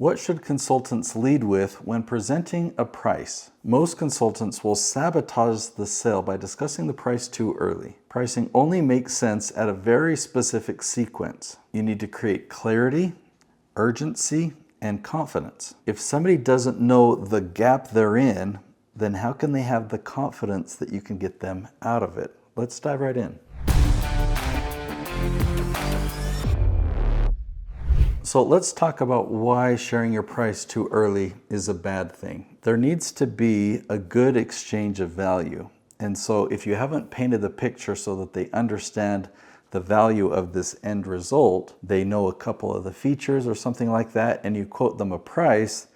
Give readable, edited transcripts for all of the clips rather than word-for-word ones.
What should consultants lead with when presenting a price? Most consultants will sabotage the sale by discussing the price too early. Pricing only makes sense at a very specific sequence. You need to create clarity, urgency, and confidence. If somebody doesn't know the gap they're in, then how can they have the confidence that you can get them out of it? Let's dive right in. So let's talk about why sharing your price too early is a bad thing. There needs to be a good exchange of value. And so if you haven't painted the picture so that they understand the value of this end result, they know a couple of the features or something like that, and you quote them a price,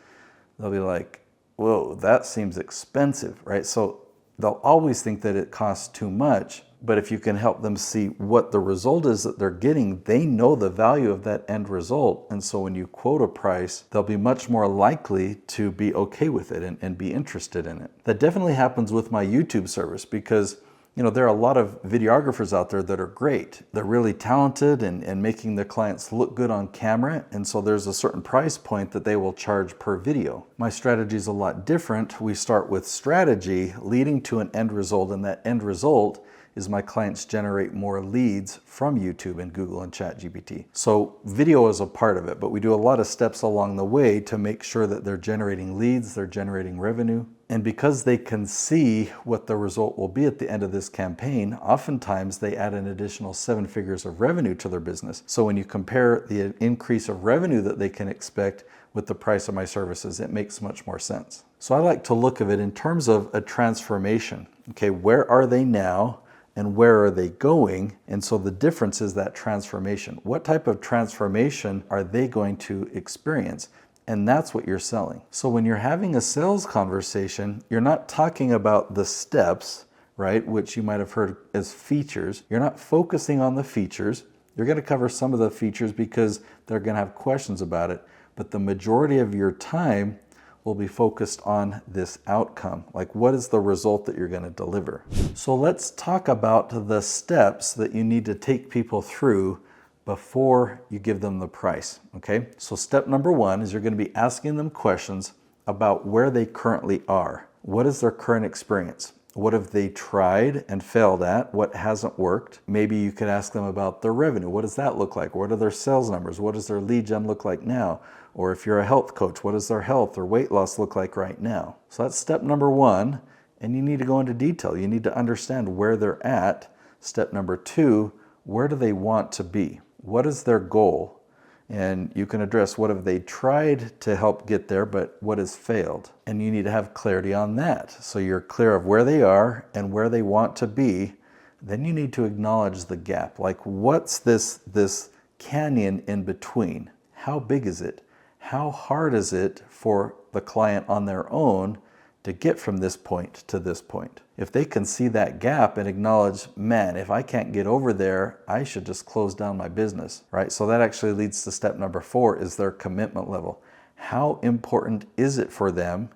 they'll be like, whoa, that seems expensive, right? So they'll always think that it costs too much. But if you can help them see what the result is that they're getting, they know the value of that end result. And so when you quote a price, they'll be much more likely to be okay with it and be interested in it. That definitely happens with my YouTube service because, there are a lot of videographers out there that are great. They're really talented and making their clients look good on camera. And so there's a certain price point that they will charge per video. My strategy is a lot different. We start with strategy leading to an end result, and that end result is my clients generate more leads from YouTube and Google and ChatGPT. So video is a part of it, but we do a lot of steps along the way to make sure that they're generating leads, they're generating revenue. And because they can see what the result will be at the end of this campaign, oftentimes they add an additional 7 figures of revenue to their business. So when you compare the increase of revenue that they can expect with the price of my services, it makes much more sense. So I like to look at it in terms of a transformation. Okay, where are they now? And where are they going? And so the difference is that transformation. What type of transformation are they going to experience? And that's what you're selling. So when you're having a sales conversation, you're not talking about the steps, right? Which you might have heard as features. You're not focusing on the features. You're going to cover some of the features because they're going to have questions about it. But the majority of your time will be focused on this outcome. Like, what is the result that you're going to deliver? So let's talk about the steps that you need to take people through before you give them the price, okay? So step number 1 is you're going to be asking them questions about where they currently are. What is their current experience? What have they tried and failed at? What hasn't worked? Maybe you could ask them about their revenue. What does that look like? What are their sales numbers? What does their lead gen look like now? Or if you're a health coach, what does their health or weight loss look like right now? So that's step number 1, and you need to go into detail. You need to understand where they're at. Step number 2, where do they want to be? What is their goal? And you can address what have they tried to help get there, but what has failed? And you need to have clarity on that. So you're clear of where they are and where they want to be. Then you need to acknowledge the gap. Like, what's this canyon in between? How big is it? How hard is it for the client on their own to get from this point to this point? If they can see that gap and acknowledge, man, if I can't get over there, I should just close down my business, right? So that actually leads to step number 4 is their commitment level. How important is it for them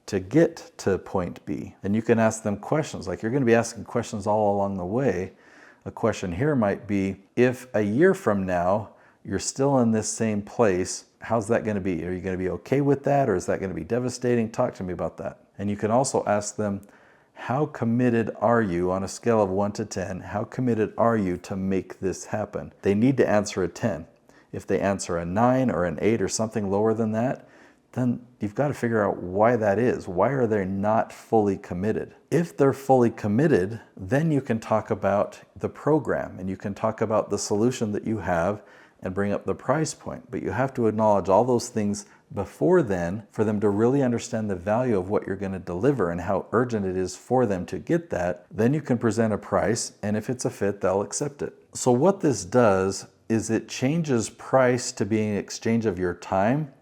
to get to point B? And you can ask them questions. Like, you're going to be asking questions all along the way. A question here might be, if a year from now, you're still in this same place, how's that going to be? Are you going to be okay with that, or is that going to be devastating? Talk to me about that. And you can also ask them, how committed are you on a scale of 1 to 10? How committed are you to make this happen? They need to answer a 10. If they answer a 9 or an 8 or something lower than that, then you've got to figure out why that is. Why are they not fully committed? If they're fully committed, then you can talk about the program and you can talk about the solution that you have and bring up the price point. But you have to acknowledge all those things before then for them to really understand the value of what you're going to deliver and how urgent it is for them to get that. Then you can present a price, and if it's a fit, they'll accept it. So what this does is it changes price to being an exchange of your time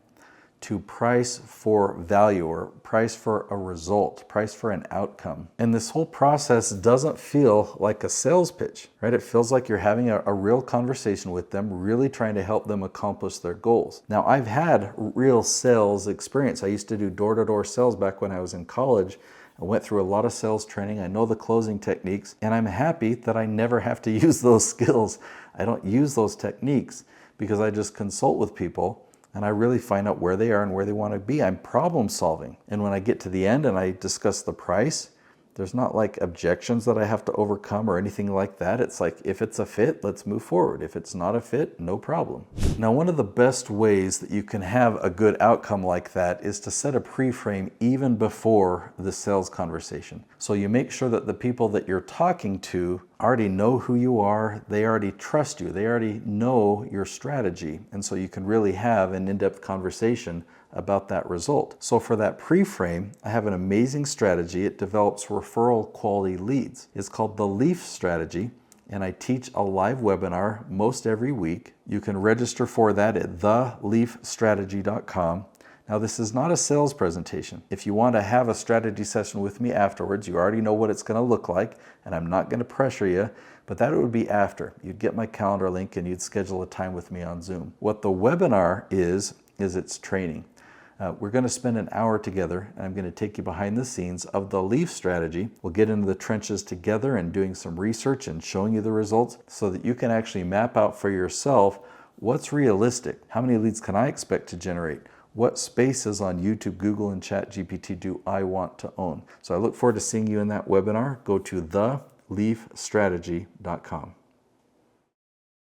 to price for value or price for a result, price for an outcome. And this whole process doesn't feel like a sales pitch, right? It feels like you're having a real conversation with them, really trying to help them accomplish their goals. Now, I've had real sales experience. I used to do door-to-door sales back when I was in college. I went through a lot of sales training. I know the closing techniques, and I'm happy that I never have to use those skills. I don't use those techniques because I just consult with people and I really find out where they are and where they want to be. I'm problem solving. And when I get to the end and I discuss the price, there's not like objections that I have to overcome or anything like that. It's like, if it's a fit, let's move forward. If it's not a fit, no problem. Now, one of the best ways that you can have a good outcome like that is to set a pre-frame even before the sales conversation. So you make sure that the people that you're talking to already know who you are, they already trust you, they already know your strategy, and so you can really have an in-depth conversation about that result. So for that pre-frame, I have an amazing strategy. It develops referral quality leads. It's called the LEAF strategy, and I teach a live webinar most every week. You can register for that at theleafstrategy.com. Now, this is not a sales presentation. If you want to have a strategy session with me afterwards, you already know what it's going to look like, and I'm not going to pressure you, but that would be after. You'd get my calendar link and you'd schedule a time with me on Zoom. What the webinar is it's training. We're going to spend an hour together, and I'm going to take you behind the scenes of the LEAF strategy. We'll get into the trenches together and doing some research and showing you the results so that you can actually map out for yourself what's realistic. How many leads can I expect to generate? What spaces on YouTube, Google, and ChatGPT do I want to own? So I look forward to seeing you in that webinar. Go to theleafstrategy.com.